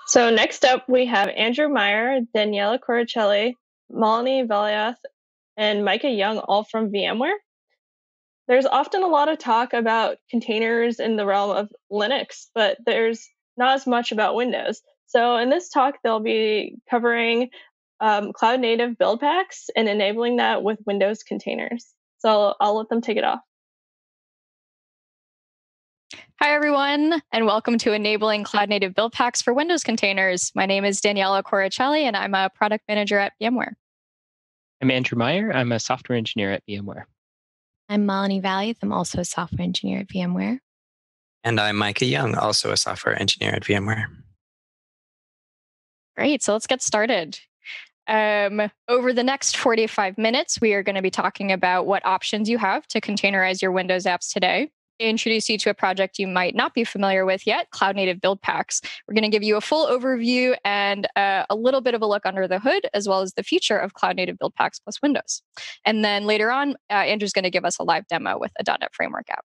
So next up, we have Andrew Meyer, Daniela Coricelli, Malini Valiath, and Micah Young, all from VMware. There's often a lot of talk about containers in the realm of Linux, but there's not as much about Windows. So in this talk, they'll be covering Cloud Native Buildpacks and enabling that with Windows containers. So I'll let them take it off. Hi, everyone, and welcome to Enabling Cloud Native Buildpacks for Windows Containers. My name is Daniela Coricelli, and I'm a product manager at VMware. I'm Andrew Meyer. I'm a software engineer at VMware. I'm Malini Valiath. I'm also a software engineer at VMware. And I'm Micah Young, also a software engineer at VMware. Great, so let's get started. Over the next 45 minutes, we are going to be talking about what options you have to containerize your Windows apps today. Introduce you to a project you might not be familiar with yet, Cloud Native Buildpacks. We're going to give you a full overview and a little bit of a look under the hood, as well as the future of Cloud Native Buildpacks plus Windows. And then later on, Andrew's going to give us a live demo with a .NET Framework app.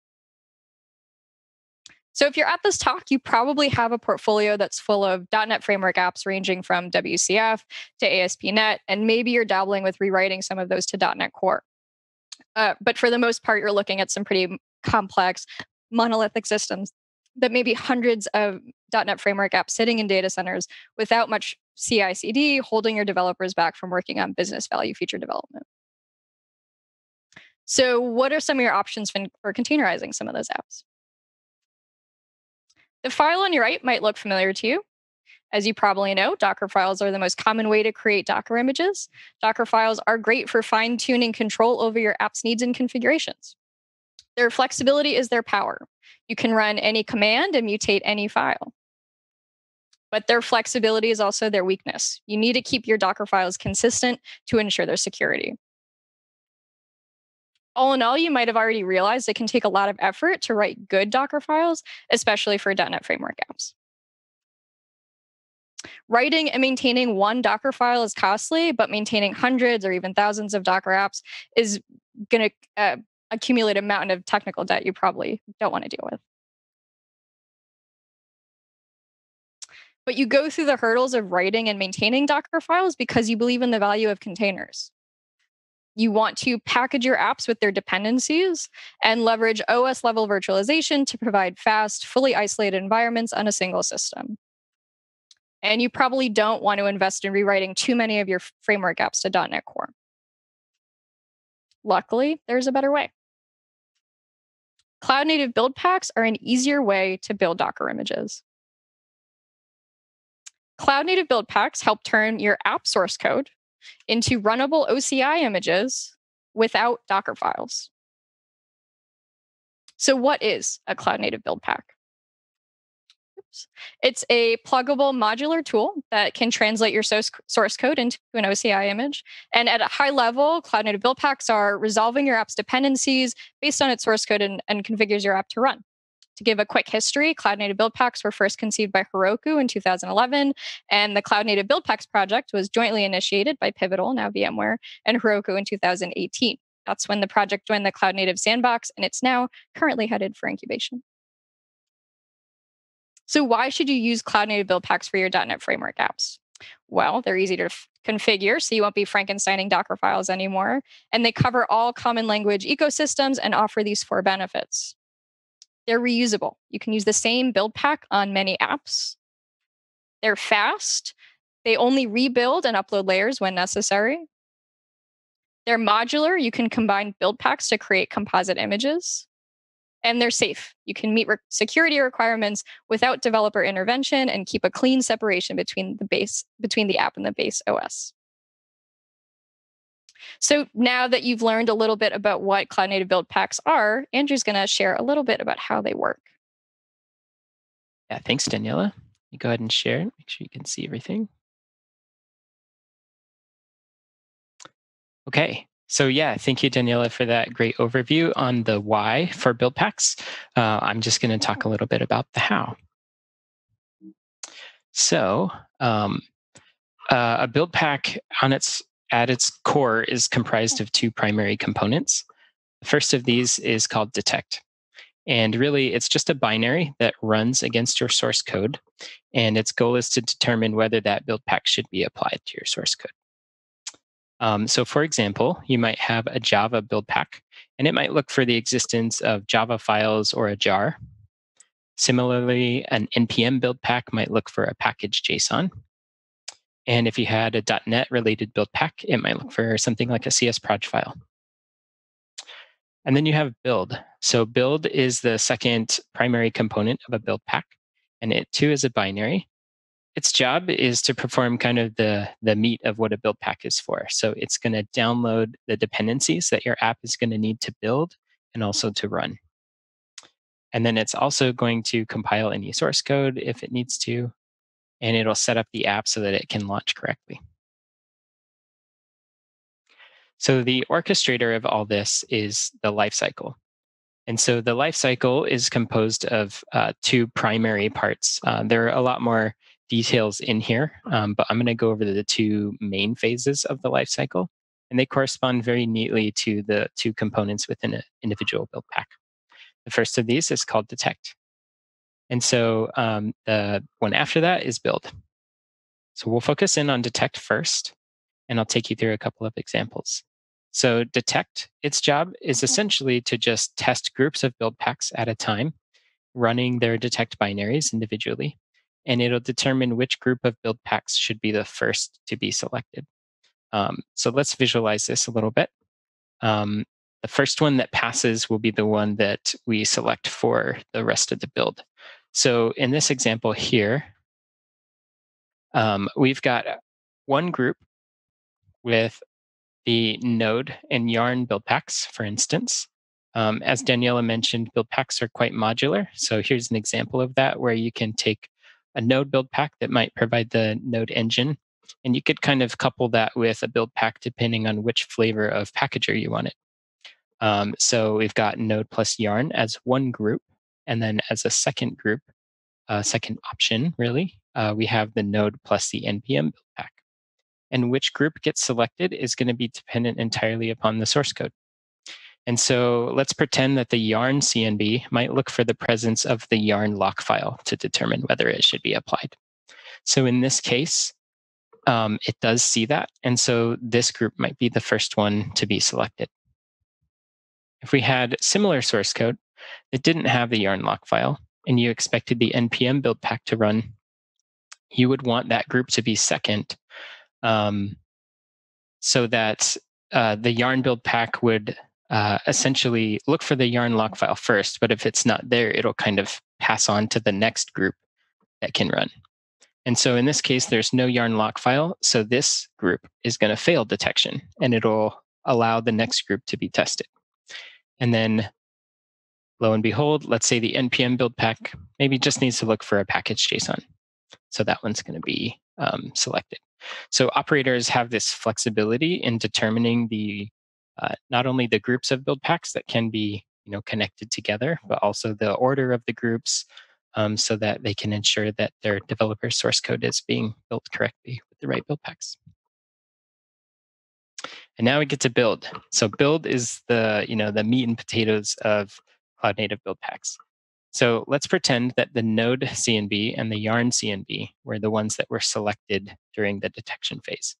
So if you're at this talk, you probably have a portfolio that's full of .NET Framework apps ranging from WCF to ASP.NET, and maybe you're dabbling with rewriting some of those to .NET Core. But for the most part, you're looking at some pretty complex monolithic systems that may be hundreds of .NET Framework apps sitting in data centers without much CI/CD, holding your developers back from working on business value feature development. So what are some of your options for containerizing some of those apps? The file on your right might look familiar to you. As you probably know, Docker files are the most common way to create Docker images. Docker files are great for fine-tuning control over your app's needs and configurations. Their flexibility is their power. You can run any command and mutate any file. But their flexibility is also their weakness. You need to keep your Docker files consistent to ensure their security. All in all, you might have already realized it can take a lot of effort to write good Docker files, especially for .NET Framework apps. Writing and maintaining one Docker file is costly, but maintaining hundreds or even thousands of Docker apps is going to accumulate a mountain of technical debt you probably don't want to deal with. But you go through the hurdles of writing and maintaining Docker files because you believe in the value of containers. You want to package your apps with their dependencies and leverage OS-level virtualization to provide fast, fully isolated environments on a single system. And you probably don't want to invest in rewriting too many of your framework apps to .NET Core. Luckily, there's a better way. Cloud Native Buildpacks are an easier way to build Docker images. Cloud Native Buildpacks help turn your app source code into runnable OCI images without Docker files. So what is a Cloud Native Buildpack? It's a pluggable modular tool that can translate your source code into an OCI image. And at a high level, Cloud Native Buildpacks are resolving your app's dependencies based on its source code and configures your app to run. To give a quick history, Cloud Native Buildpacks were first conceived by Heroku in 2011, and the Cloud Native Buildpacks project was jointly initiated by Pivotal, now VMware, and Heroku in 2018. That's when the project joined the Cloud Native Sandbox, and it's now currently headed for incubation. So why should you use Cloud Native Buildpacks for your .NET Framework apps? Well, they're easy to configure, so you won't be Frankensteining Docker files anymore, and they cover all common language ecosystems and offer these 4 benefits. They're reusable. You can use the same build pack on many apps. They're fast. They only rebuild and upload layers when necessary. They're modular. You can combine build packs to create composite images. And they're safe. You can meet security requirements without developer intervention and keep a clean separation between the app and the base OS. So now that you've learned a little bit about what Cloud Native Buildpacks are, Andrew's going to share a little bit about how they work. Yeah, thanks, Daniela. You go ahead and share. Make sure you can see everything. Okay. So yeah, thank you, Daniela, for that great overview on the why for Buildpacks. I'm just going to talk a little bit about the how. So a build pack at its core is comprised of 2 primary components. The first of these is called detect. And really, it's just a binary that runs against your source code. And its goal is to determine whether that build pack should be applied to your source code. So for example, you might have a Java build pack, and it might look for the existence of Java files or a jar. Similarly, an NPM build pack might look for a package JSON. And if you had a .NET related build pack, it might look for something like a CSproj file. And then you have build. So build is the second primary component of a build pack, and it too is a binary. Its job is to perform kind of the meat of what a build pack is for. So it's going to download the dependencies that your app is going to need to build and also to run. And then it's also going to compile any source code if it needs to, and it'll set up the app so that it can launch correctly. So the orchestrator of all this is the lifecycle. And so the lifecycle is composed of two primary parts. There are a lot more details in here, but I'm going to go over the two main phases of the lifecycle, and they correspond very neatly to the two components within an individual build pack. The first of these is called detect. And so the one after that is build. So we'll focus in on detect first, and I'll take you through a couple of examples. So detect, its job is essentially to just test groups of build packs at a time, running their detect binaries individually, and it'll determine which group of build packs should be the first to be selected. So let's visualize this a little bit. The first one that passes will be the one that we select for the rest of the build. So in this example here, we've got one group with the Node and Yarn build packs, for instance. As Daniela mentioned, build packs are quite modular. So here's an example of that, where you can take a Node build pack that might provide the Node engine, and you could kind of couple that with a build pack depending on which flavor of packager you wanted. So we've got Node plus Yarn as one group, and then as a second group, second option really, we have the Node plus the NPM build pack. And which group gets selected is going to be dependent entirely upon the source code. And so let's pretend that the Yarn CNB might look for the presence of the Yarn lock file to determine whether it should be applied. So in this case, it does see that. And so this group might be the first one to be selected. If we had similar source code that didn't have the Yarn lock file, and you expected the NPM build pack to run, you would want that group to be second, so that the Yarn build pack would essentially look for the Yarn lock file first, but if it's not there, it'll kind of pass on to the next group that can run. And so in this case, there's no Yarn lock file, so this group is going to fail detection, and it'll allow the next group to be tested. And then, lo and behold, let's say the NPM build pack maybe just needs to look for a package JSON. So that one's going to be selected. So operators have this flexibility in determining the not only the groups of build packs that can be connected together, but also the order of the groups, so that they can ensure that their developer source code is being built correctly with the right build packs. And now we get to build. So build is the the meat and potatoes of Cloud Native Buildpacks. So let's pretend that the Node CNB and the Yarn CNB were the ones that were selected during the detection phase.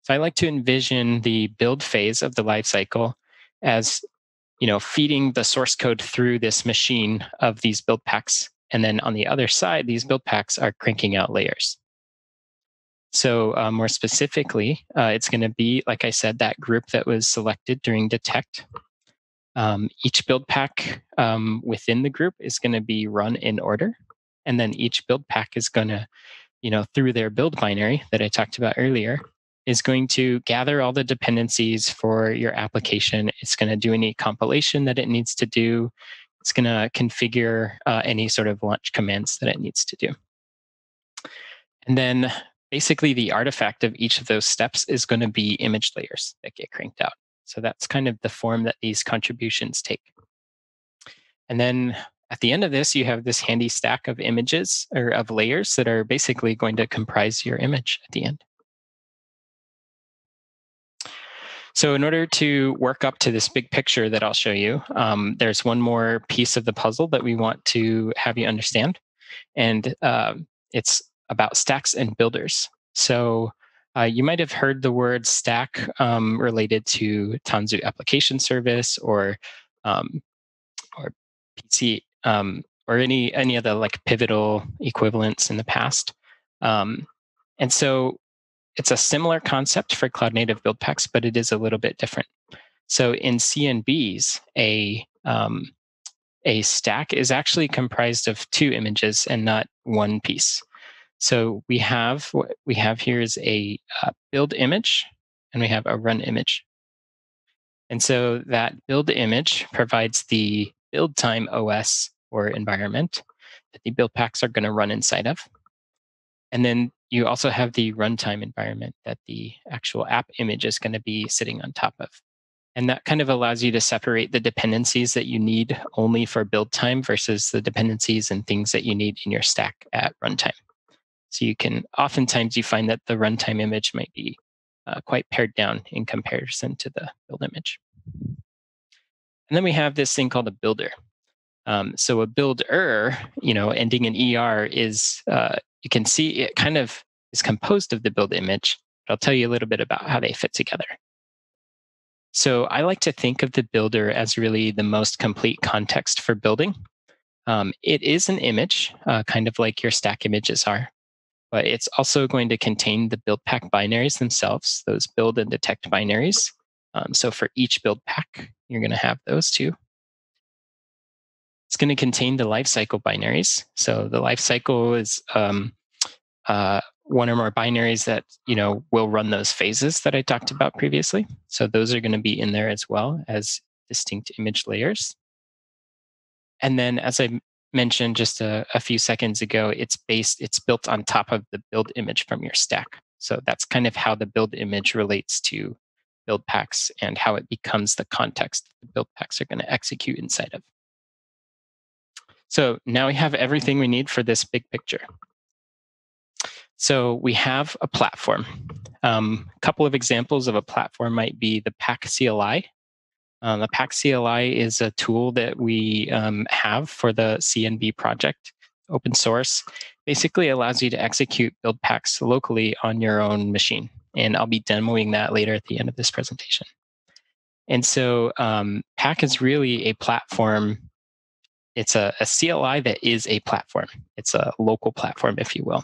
So I like to envision the build phase of the lifecycle as feeding the source code through this machine of these build packs. And then on the other side, these build packs are cranking out layers. So more specifically, it's going to be, like I said, that group that was selected during detect. Each build pack within the group is going to be run in order. And then each build pack is going to, through their build binary that I talked about earlier, is going to gather all the dependencies for your application. It's going to do any compilation that it needs to do. It's going to configure any sort of launch commands that it needs to do. And then basically the artifact of each of those steps is going to be image layers that get cranked out. So that's kind of the form that these contributions take. And then at the end of this, you have this handy stack of images or of layers that are basically going to comprise your image at the end. So in order to work up to this big picture that I'll show you, there's one more piece of the puzzle that we want to have you understand. And it's about stacks and builders. So you might have heard the word stack related to Tanzu application service or PC or any other like pivotal equivalents in the past. And so it's a similar concept for Cloud Native Buildpacks, but it is a little bit different. So in CNBs, a stack is actually comprised of two images and not one piece. So what we have here is a build image, and we have a run image. And so that build image provides the build time OS or environment that the build packs are going to run inside of. And then you also have the runtime environment that the actual app image is going to be sitting on top of. And that kind of allows you to separate the dependencies that you need only for build time versus the dependencies and things that you need in your stack at runtime. So oftentimes you find that the runtime image might be quite pared down in comparison to the build image. And then we have this thing called a builder. So a builder, ending in ER is, you can see it kind of is composed of the build image, but I'll tell you a little bit about how they fit together. So I like to think of the builder as really the most complete context for building. It is an image, kind of like your stack images are, but it's also going to contain the build pack binaries themselves, those build and detect binaries. So for each build pack, you're going to have those two. It's going to contain the lifecycle binaries. So the lifecycle is one or more binaries that will run those phases that I talked about previously. So those are going to be in there as well as distinct image layers. And then, as I mentioned just a few seconds ago, it's built on top of the build image from your stack. So that's kind of how the build image relates to build packs and how it becomes the context that the build packs are going to execute inside of. So now we have everything we need for this big picture. So we have a platform. A couple of examples of a platform might be the Pax CLI. The Pax CLI is a tool that we have for the CNB project, open source. Basically allows you to execute build packs locally on your own machine. And I'll be demoing that later at the end of this presentation. And so Pack is really a platform. It's a CLI that is a platform. It's a local platform, if you will.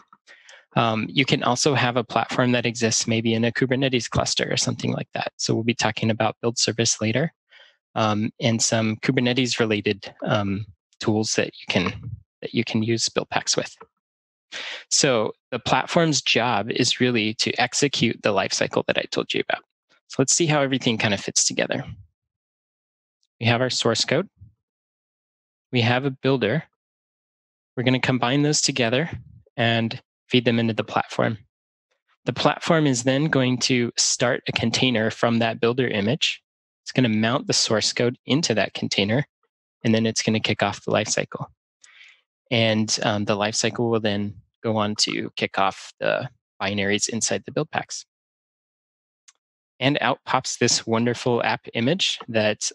You can also have a platform that exists maybe in a Kubernetes cluster or something like that. So we'll be talking about build service later, and some Kubernetes related tools that you can use build packs with. So the platform's job is really to execute the lifecycle that I told you about. So let's see how everything kind of fits together. We have our source code. We have a builder. We're going to combine those together and feed them into the platform. The platform is then going to start a container from that builder image. It's going to mount the source code into that container, and then it's going to kick off the lifecycle. And the lifecycle will then go on to kick off the binaries inside the build packs. And out pops this wonderful app image that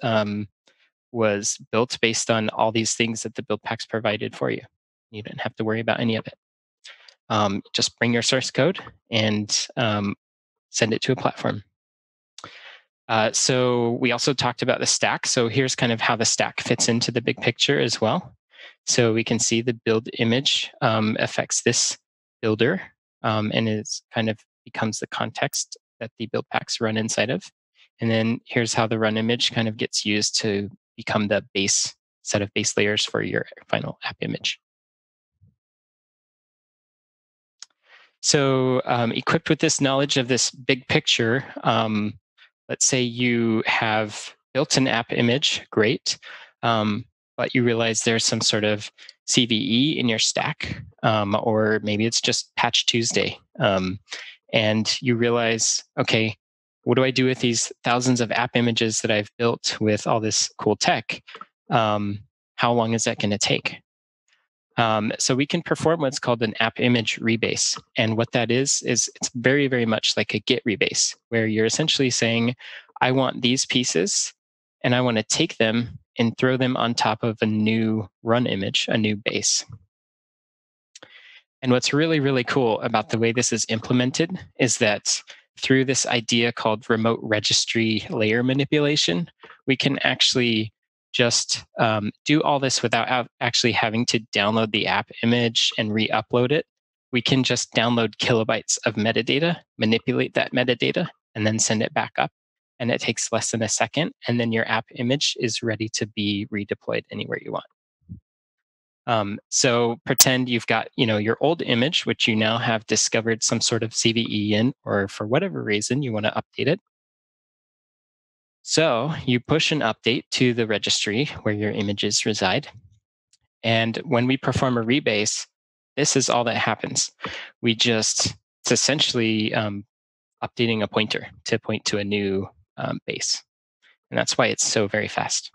was built based on all these things that the build packs provided for you. You didn't have to worry about any of it. Just bring your source code and send it to a platform. So we also talked about the stack. So here's kind of how the stack fits into the big picture as well. So we can see the build image affects this builder, and it kind of becomes the context that the build packs run inside of. And then here's how the run image kind of gets used to become the base set of base layers for your final app image. So equipped with this knowledge of this big picture, let's say you have built an app image, great, but you realize there's some sort of CVE in your stack, or maybe it's just Patch Tuesday, and you realize, okay, what do I do with these thousands of app images that I've built with all this cool tech? How long is that going to take? So we can perform what's called an app image rebase. And what that is it's very, very much like a Git rebase, where you're essentially saying, I want these pieces, and I want to take them and throw them on top of a new run image, a new base. And what's really, really cool about the way this is implemented is that through this idea called remote registry layer manipulation, we can actually just do all this without actually having to download the app image and re-upload it. We can just download kilobytes of metadata, manipulate that metadata, and then send it back up. And it takes less than a second. And then your app image is ready to be redeployed anywhere you want. So pretend you've got, your old image, which you now have discovered some sort of CVE in, or for whatever reason you want to update it. So you push an update to the registry where your images reside. And when we perform a rebase, this is all that happens. It's essentially updating a pointer to point to a new base. And that's why it's so very fast.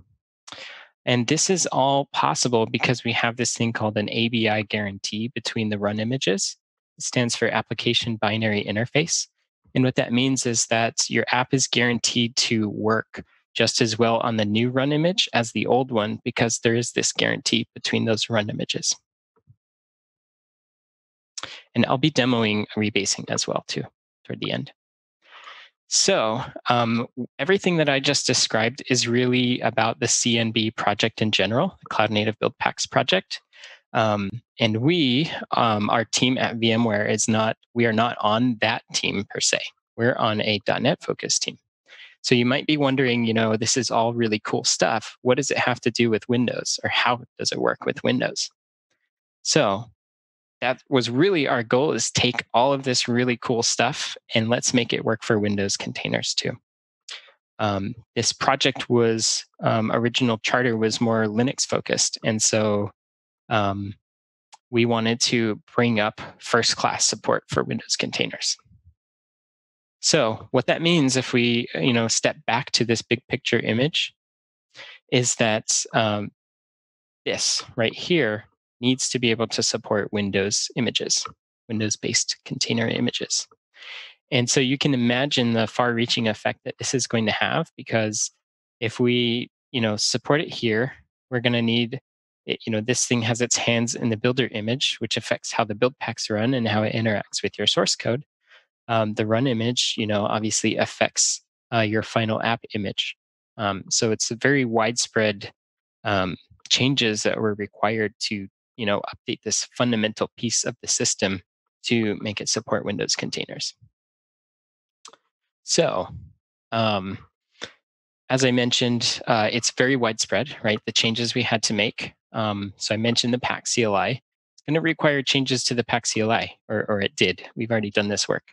And this is all possible because we have this thing called an ABI guarantee between the run images. It stands for Application Binary Interface. And what that means is that your app is guaranteed to work just as well on the new run image as the old one because there is this guarantee between those run images. And I'll be demoing rebasing as well too toward the end. So everything that I just described is really about the CNB project in general, the Cloud Native Buildpacks project. And we, our team at VMware we are not on that team per se. We're on a .NET focused team. So you might be wondering, this is all really cool stuff. What does it have to do with Windows, or how does it work with Windows? So that was really our goal, is take all of this really cool stuff and let's make it work for Windows containers too. This project was, original charter was more Linux focused. And so we wanted to bring up first class support for Windows containers. So what that means, if we step back to this big picture image, is that this right here needs to be able to support Windows images, Windows-based container images. And so you can imagine the far-reaching effect that this is going to have, because if we support it here, we're going to need this thing has its hands in the builder image, which affects how the build packs run and how it interacts with your source code. The run image, obviously affects your final app image. So it's a very widespread changes that were required to update this fundamental piece of the system to make it support Windows containers. So as I mentioned, it's very widespread, right? The changes we had to make. So I mentioned the Pax CLI. It's going to require changes to the Pax CLI, or it did. We've already done this work.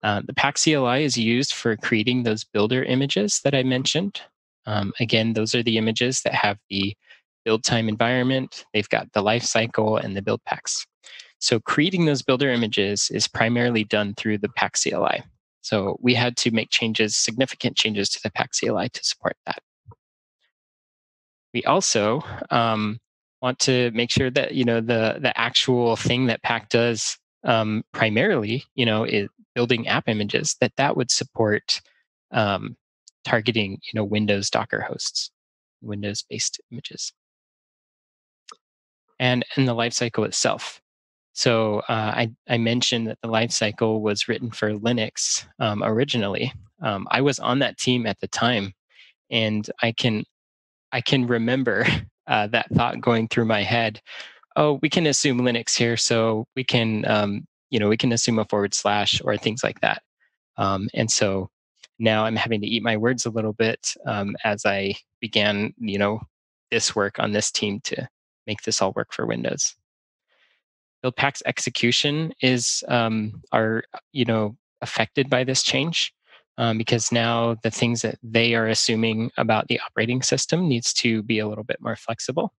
The Pax CLI is used for creating those builder images that I mentioned. Again, those are the images that have the build time environment. They've got the life cycle and the build packs. So creating those builder images is primarily done through the Pax CLI. So we had to make significant changes to the Pax CLI to support that. We also want to make sure that the actual thing that Pax does primarily, is building app images, that would support targeting Windows Docker hosts, Windows-based images, and in the lifecycle itself. So I mentioned that the lifecycle was written for Linux originally. I was on that team at the time, and I can remember that thought going through my head. Oh, we can assume Linux here, so we can we can assume a / or things like that. And so now I'm having to eat my words a little bit as I began this work on this team to make this all work for Windows. Buildpacks execution is affected by this change because now the things that they are assuming about the operating system needs to be a little bit more flexible.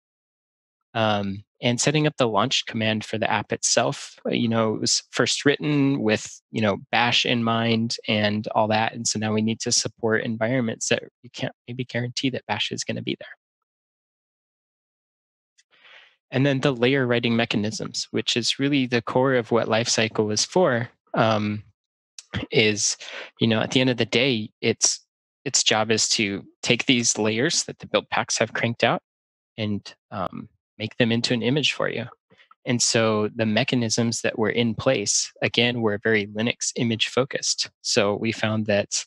And setting up the launch command for the app itself, it was first written with bash in mind and all that, and so now we need to support environments that you can't maybe guarantee that bash is going to be there. And then the layer writing mechanisms, which is really the core of what Lifecycle is for, is, at the end of the day, it's its job is to take these layers that the build packs have cranked out and make them into an image for you. And so the mechanisms that were in place, again, were very Linux image focused. So we found that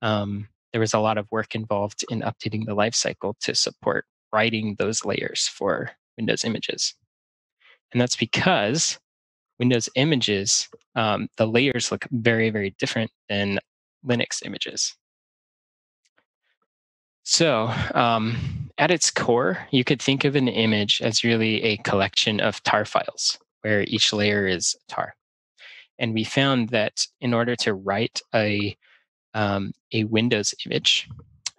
there was a lot of work involved in updating the lifecycle to support writing those layers for Windows images. And that's because Windows images, the layers look very, very different than Linux images. So at its core, you could think of an image as really a collection of tar files where each layer is a tar. And we found that in order to write a Windows image,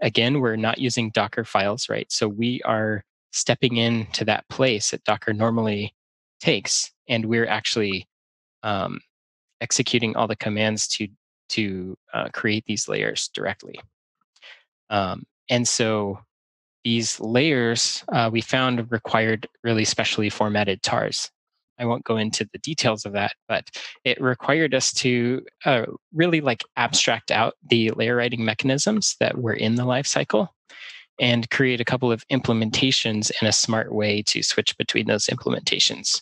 again, we're not using Docker files, right? So we are stepping into that place that Docker normally takes, and we're actually executing all the commands to create these layers directly. And so these layers we found required really specially formatted tars. I won't go into the details of that, but it required us to really like abstract out the layer writing mechanisms that were in the lifecycle and create a couple of implementations in a smart way to switch between those implementations.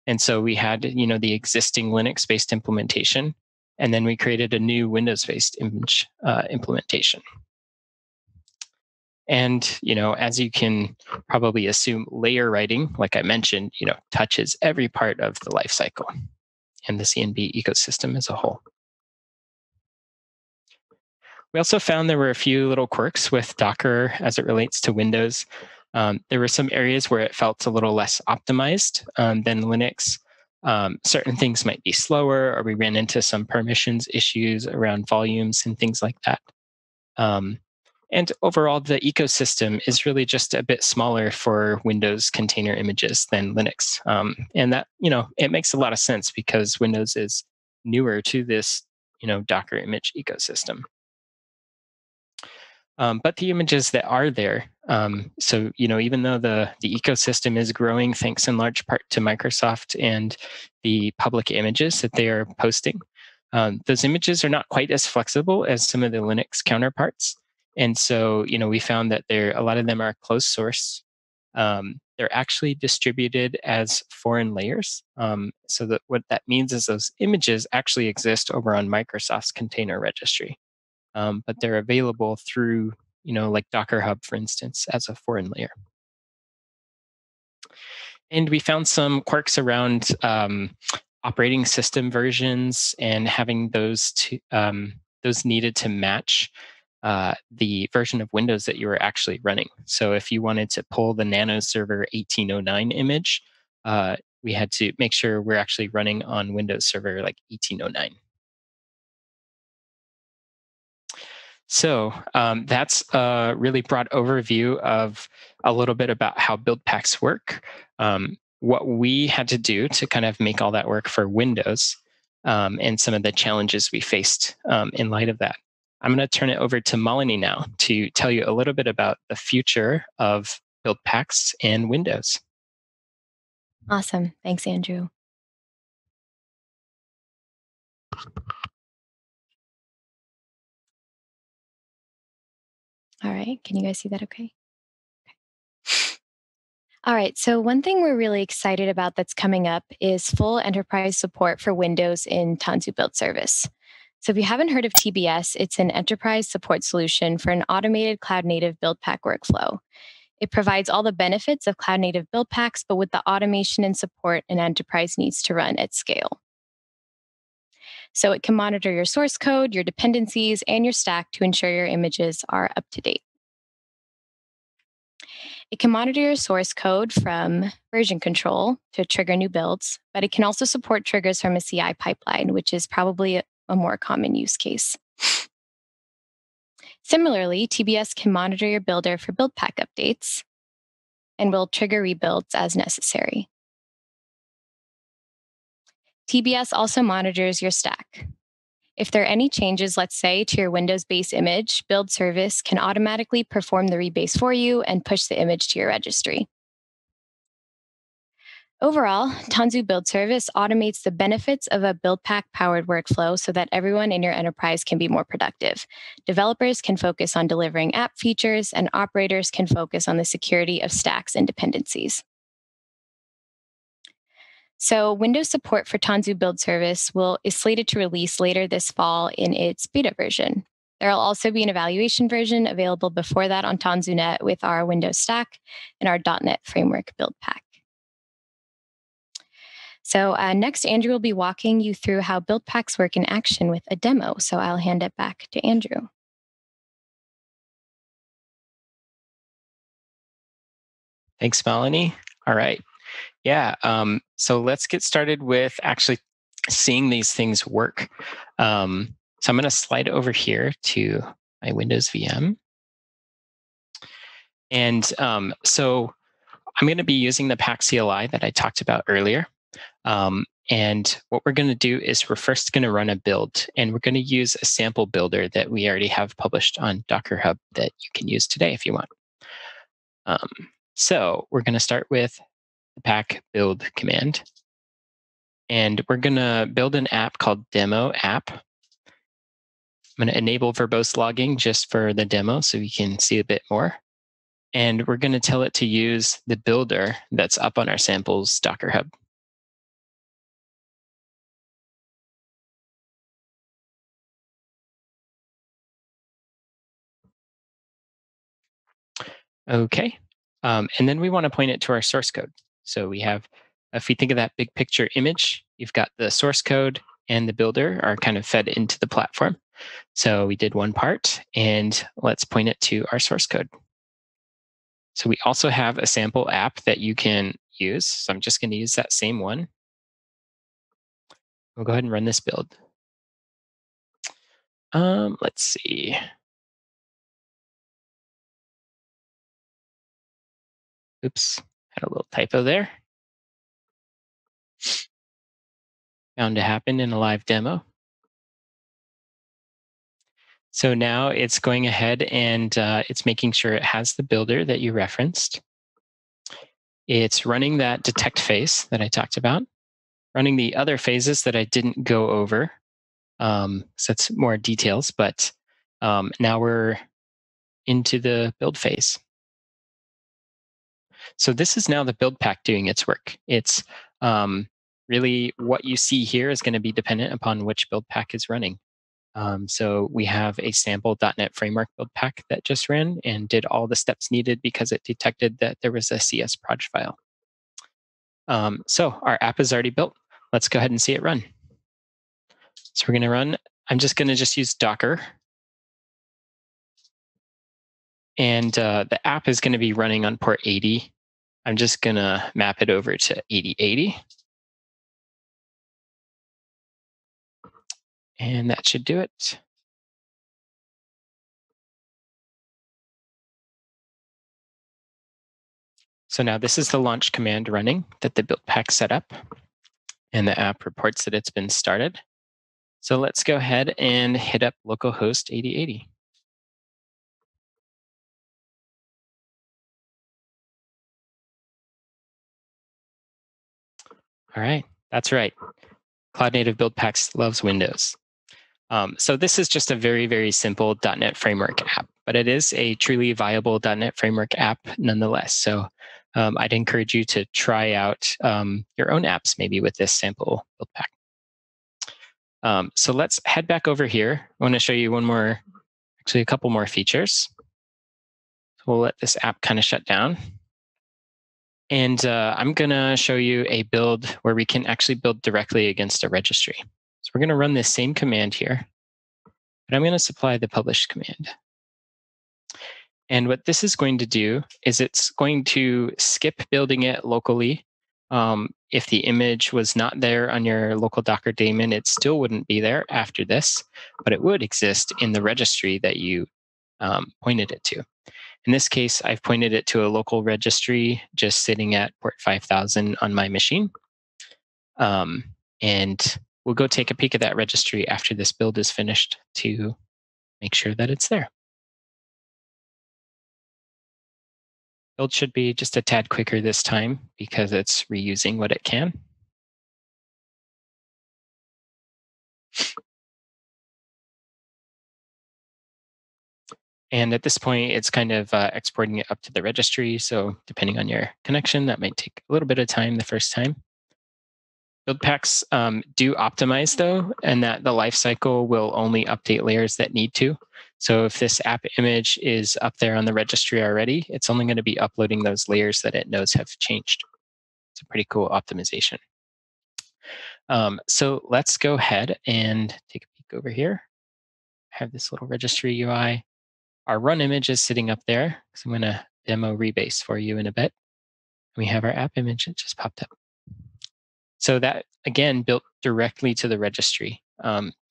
And so we had, the existing Linux-based implementation, and then we created a new Windows-based image implementation. And, as you can probably assume, layer writing, like I mentioned, touches every part of the lifecycle and the CNB ecosystem as a whole. We also found there were a few little quirks with Docker as it relates to Windows. There were some areas where it felt a little less optimized than Linux. Certain things might be slower, or we ran into some permissions issues around volumes and things like that. And overall, the ecosystem is really just a bit smaller for Windows container images than Linux. And that, it makes a lot of sense because Windows is newer to this, Docker image ecosystem. But the images that are there, so, even though the ecosystem is growing thanks in large part to Microsoft and the public images that they are posting, those images are not quite as flexible as some of the Linux counterparts. And so, we found that a lot of them are closed source. They're actually distributed as foreign layers. So that what that means is those images actually exist over on Microsoft's container registry, but they're available through, like Docker Hub, for instance, as a foreign layer. And we found some quirks around operating system versions and having those needed to match the version of Windows that you were actually running. So if you wanted to pull the Nano Server 1809 image, we had to make sure we're actually running on Windows Server like 1809. So that's a really broad overview of a little bit about how build packs work, what we had to do to kind of make all that work for Windows, and some of the challenges we faced in light of that. I'm going to turn it over to Malini now to tell you a little bit about the future of build packs and Windows. Awesome. Thanks, Andrew. All right. Can you guys see that okay? All right. So one thing we're really excited about that's coming up is full enterprise support for Windows in Tanzu Build Service. So if you haven't heard of TBS, it's an enterprise support solution for an automated cloud native build pack workflow. It provides all the benefits of cloud native build packs, but with the automation and support an enterprise needs to run at scale. So it can monitor your source code, your dependencies, and your stack to ensure your images are up to date. It can monitor your source code from version control to trigger new builds, but it can also support triggers from a CI pipeline, which is probably a more common use case. Similarly, TBS can monitor your builder for build pack updates and will trigger rebuilds as necessary. TBS also monitors your stack. If there are any changes, let's say, to your Windows base image, Build Service can automatically perform the rebase for you and push the image to your registry. Overall, Tanzu Build Service automates the benefits of a Buildpack-powered workflow so that everyone in your enterprise can be more productive. Developers can focus on delivering app features, and operators can focus on the security of stacks and dependencies. So Windows support for Tanzu Build Service is slated to release later this fall in its beta version. There will also be an evaluation version available before that on TanzuNet with our Windows stack and our .NET Framework build pack. So next, Andrew will be walking you through how build packs work in action with a demo. So I'll hand it back to Andrew. Thanks, Melanie. All right. Yeah. So let's get started with actually seeing these things work. So I'm going to slide over here to my Windows VM. And so I'm going to be using the Pax CLI that I talked about earlier. And what we're going to do is we're first going to run a build, and we're going to use a sample builder that we already have published on Docker Hub that you can use today if you want. So we're going to start with the pack build command. And we're going to build an app called demo app. I'm going to enable verbose logging just for the demo so we can see a bit more. And we're going to tell it to use the builder that's up on our samples Docker Hub. Okay. And then we want to point it to our source code. So we have, if we think of that big picture image, you've got the source code and the builder are kind of fed into the platform. So we did one part, and let's point it to our source code. So we also have a sample app that you can use. So I'm just going to use that same one. We'll go ahead and run this build. Let's see. Oops, had a little typo there. Bound to happen in a live demo. So now it's going ahead and it's making sure it has the builder that you referenced. It's running that detect phase that I talked about, running the other phases that I didn't go over. So that's more details, but now we're into the build phase. So this is now the build pack doing its work. It's really what you see here is going to be dependent upon which build pack is running. So we have a sample .NET Framework build pack that just ran and did all the steps needed because it detected that there was a CS proj file. So our app is already built. Let's go ahead and see it run. So we're going to run. I'm just going to use Docker. And the app is going to be running on port 80. I'm just going to map it over to 8080. And that should do it. So now this is the launch command running that the build pack set up. And the app reports that it's been started. So let's go ahead and hit up localhost 8080. All right, that's right. Cloud Native Buildpacks loves Windows. So this is just a very, very simple .NET Framework app, but it is a truly viable .NET Framework app nonetheless. So I'd encourage you to try out your own apps maybe with this sample build pack. So let's head back over here. I want to show you a couple more features. So we'll let this app kind of shut down. And I'm going to show you a build where we can actually build directly against a registry. So we're going to run this same command here, but I'm going to supply the publish command. And what this is going to do is it's going to skip building it locally. If the image was not there on your local Docker daemon, it still wouldn't be there after this, but it would exist in the registry that you pointed it to. In this case, I've pointed it to a local registry just sitting at port 5000 on my machine. And we'll go take a peek at that registry after this build is finished to make sure that it's there. Build should be just a tad quicker this time because it's reusing what it can. And at this point, it's kind of exporting it up to the registry. So depending on your connection, that might take a little bit of time the first time. Buildpacks do optimize though, and that the lifecycle will only update layers that need to. So if this app image is up there on the registry already, it's only going to be uploading those layers that it knows have changed. It's a pretty cool optimization. So let's go ahead and take a peek over here. I have this little registry UI. Our run image is sitting up there. So I'm going to demo Rebase for you in a bit. We have our app image that just popped up. So that, again, built directly to the registry.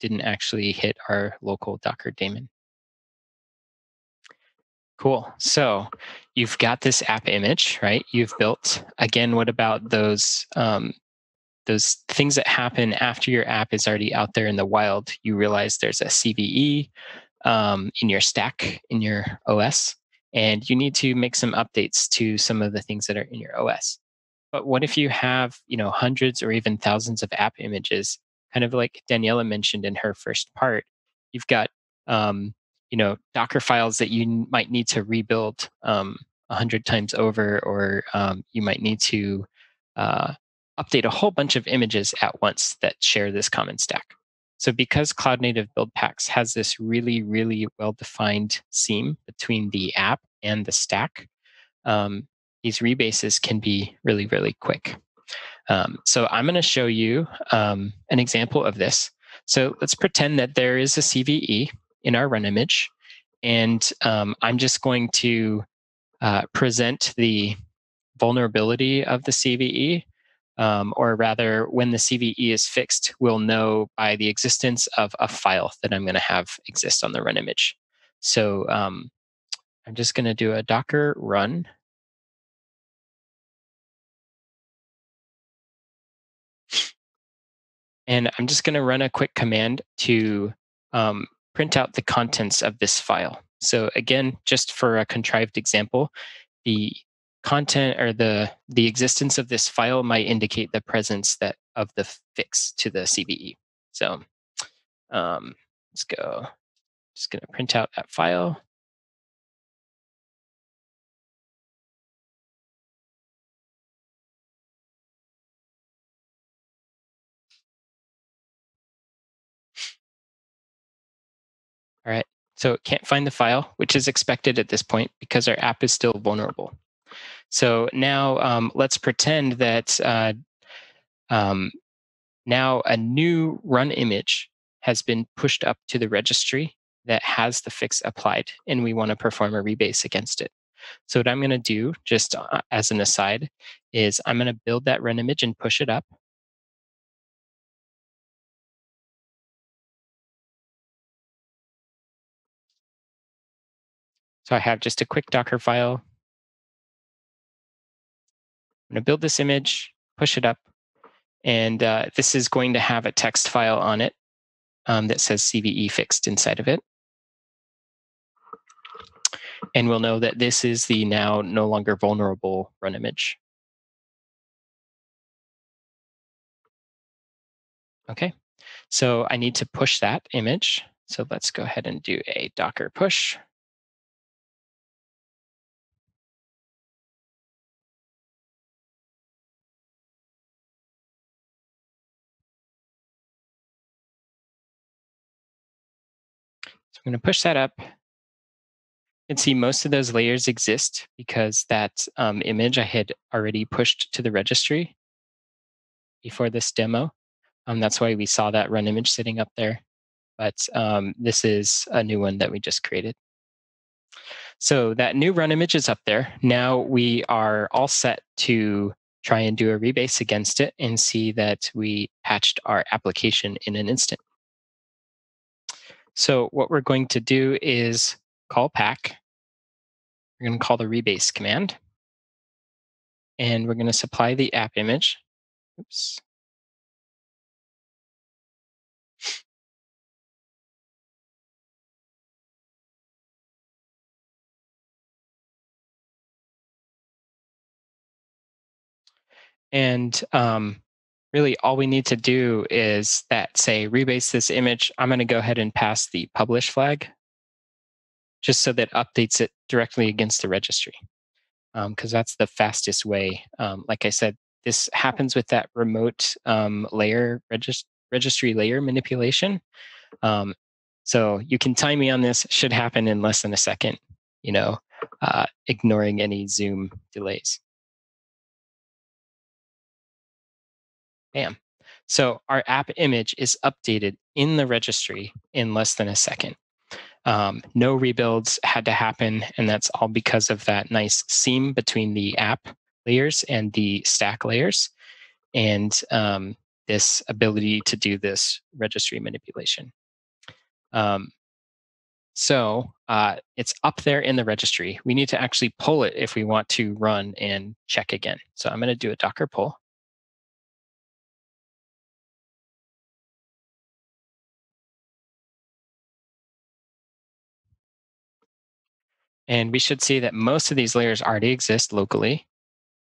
Didn't actually hit our local Docker daemon. Cool. So you've got this app image, right? You've built. Again, what about those things that happen after your app is already out there in the wild? You realize there's a CVE in your stack, in your OS, and you need to make some updates to some of the things that are in your OS. But what if you have, hundreds or even thousands of app images, kind of like Daniela mentioned in her first part? You've got, Docker files that you might need to rebuild 100 times over, or you might need to update a whole bunch of images at once that share this common stack. So because Cloud Native Buildpacks has this really, really well-defined seam between the app and the stack, these rebases can be really, really quick. So I'm going to show you an example of this. So let's pretend that there is a CVE in our run image, and I'm just going to present the vulnerability of the CVE, or rather, when the CVE is fixed, we'll know by the existence of a file that I'm going to have exist on the run image. So I'm just going to do a Docker run. And I'm just going to run a quick command to print out the contents of this file. So again, just for a contrived example, the content or the existence of this file might indicate the presence of the fix to the CVE. So let's go. Just going to print out that file. All right. So it can't find the file, which is expected at this point because our app is still vulnerable. So now let's pretend that now a new run image has been pushed up to the registry that has the fix applied, and we want to perform a rebase against it. So what I'm going to do, just as an aside, is I'm going to build that run image and push it up. So I have just a quick Docker file. I'm going to build this image, push it up, and this is going to have a text file on it that says CVE fixed inside of it. And we'll know that this is the now no longer vulnerable run image. Okay, so I need to push that image. So let's go ahead and do a Docker push. So I'm going to push that up. You can see most of those layers exist because that image I had already pushed to the registry before this demo. That's why we saw that run image sitting up there. But this is a new one that we just created. So that new run image is up there. Now we are all set to try and do a rebase against it and see that we patched our application in an instant. So what we're going to do is call pack. We're going to call the rebase command. And we're going to supply the app image. Oops. And really all we need to do is say rebase this image. I'm going to go ahead and pass the publish flag just so that updates it directly against the registry, because that's the fastest way. Like I said, this happens with that remote layer registry layer manipulation. So you can time me on this. It should happen in less than a second, ignoring any Zoom delays. Bam. So our app image is updated in the registry in less than a second. No rebuilds had to happen, and that's all because of that nice seam between the app layers and the stack layers, and this ability to do this registry manipulation. So it's up there in the registry. We need to actually pull it if we want to run and check again. So I'm going to do a Docker pull. And we should see that most of these layers already exist locally.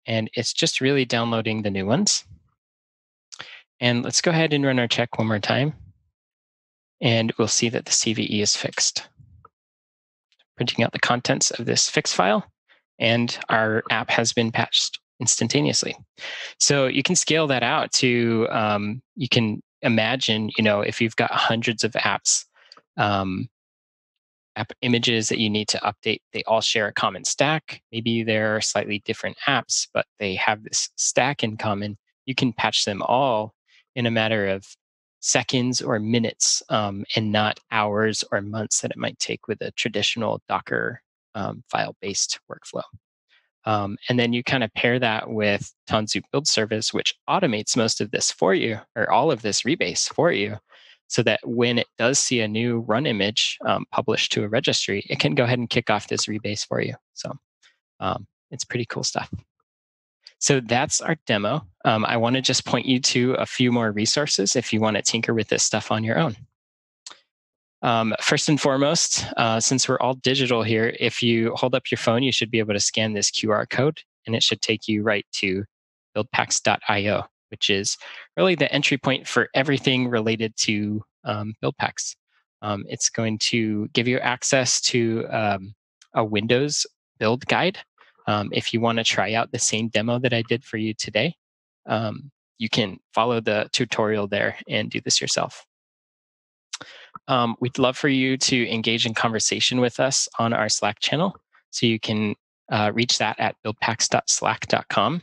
And it's just really downloading the new ones. And let's go ahead and run our check one more time. And we'll see that the CVE is fixed. Printing out the contents of this fix file, and our app has been patched instantaneously. So you can scale that out to, you can imagine, if you've got hundreds of apps, app images that you need to update, they all share a common stack. Maybe they're slightly different apps, but they have this stack in common. You can patch them all in a matter of seconds or minutes, and not hours or months that it might take with a traditional Docker file-based workflow. And then you kind of pair that with Tanzu Build Service, which automates most of this for you, or all of this rebase for you, so that when it does see a new run image published to a registry, it can go ahead and kick off this rebase for you. So it's pretty cool stuff. So that's our demo. I want to just point you to a few more resources if you want to tinker with this stuff on your own. First and foremost, since we're all digital here, if you hold up your phone, you should be able to scan this QR code, and it should take you right to buildpacks.io, which is really the entry point for everything related to Buildpacks. It's going to give you access to a Windows build guide. If you want to try out the same demo that I did for you today, you can follow the tutorial there and do this yourself. We'd love for you to engage in conversation with us on our Slack channel. So you can reach that at buildpacks.slack.com.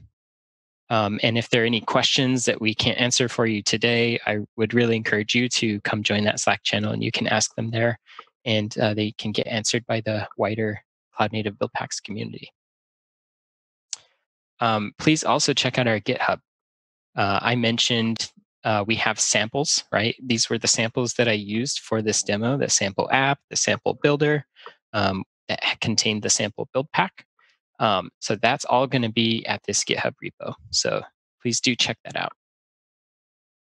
And if there are any questions that we can't answer for you today, I would really encourage you to come join that Slack channel, and you can ask them there, and they can get answered by the wider Cloud Native Buildpacks community. Please also check out our GitHub. I mentioned we have samples, right? These were the samples that I used for this demo, the sample app, the sample builder that contained the sample build pack. So that's all going to be at this GitHub repo. So please do check that out.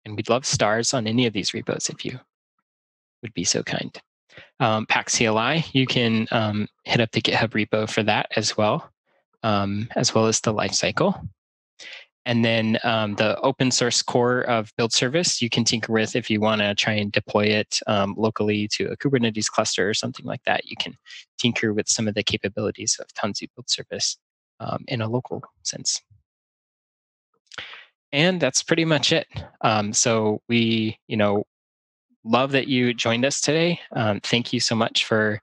And we'd love stars on any of these repos if you would be so kind. Pax CLI, you can hit up the GitHub repo for that as well as the lifecycle. And then the open source core of build service, you can tinker with if you want to try and deploy it locally to a Kubernetes cluster or something like that. You can tinker with some of the capabilities of Tanzu build service in a local sense. And that's pretty much it. So we, love that you joined us today. Thank you so much for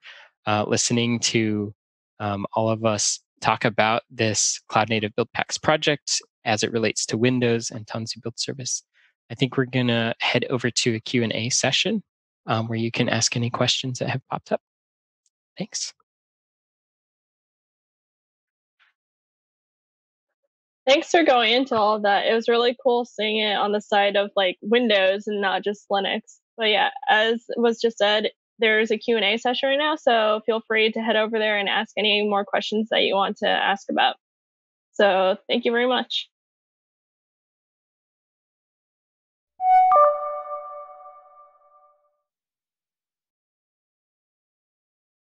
listening to all of us talk about this Cloud Native Buildpacks project as it relates to Windows and Tanzu Build Service. I think we're going to head over to a Q&A session where you can ask any questions that have popped up. Thanks. Thanks for going into all of that. It was really cool seeing it on the side of like Windows and not just Linux. But yeah, as was just said, there's a Q&A session right now, so feel free to head over there and ask any more questions that you want to ask about. So thank you very much.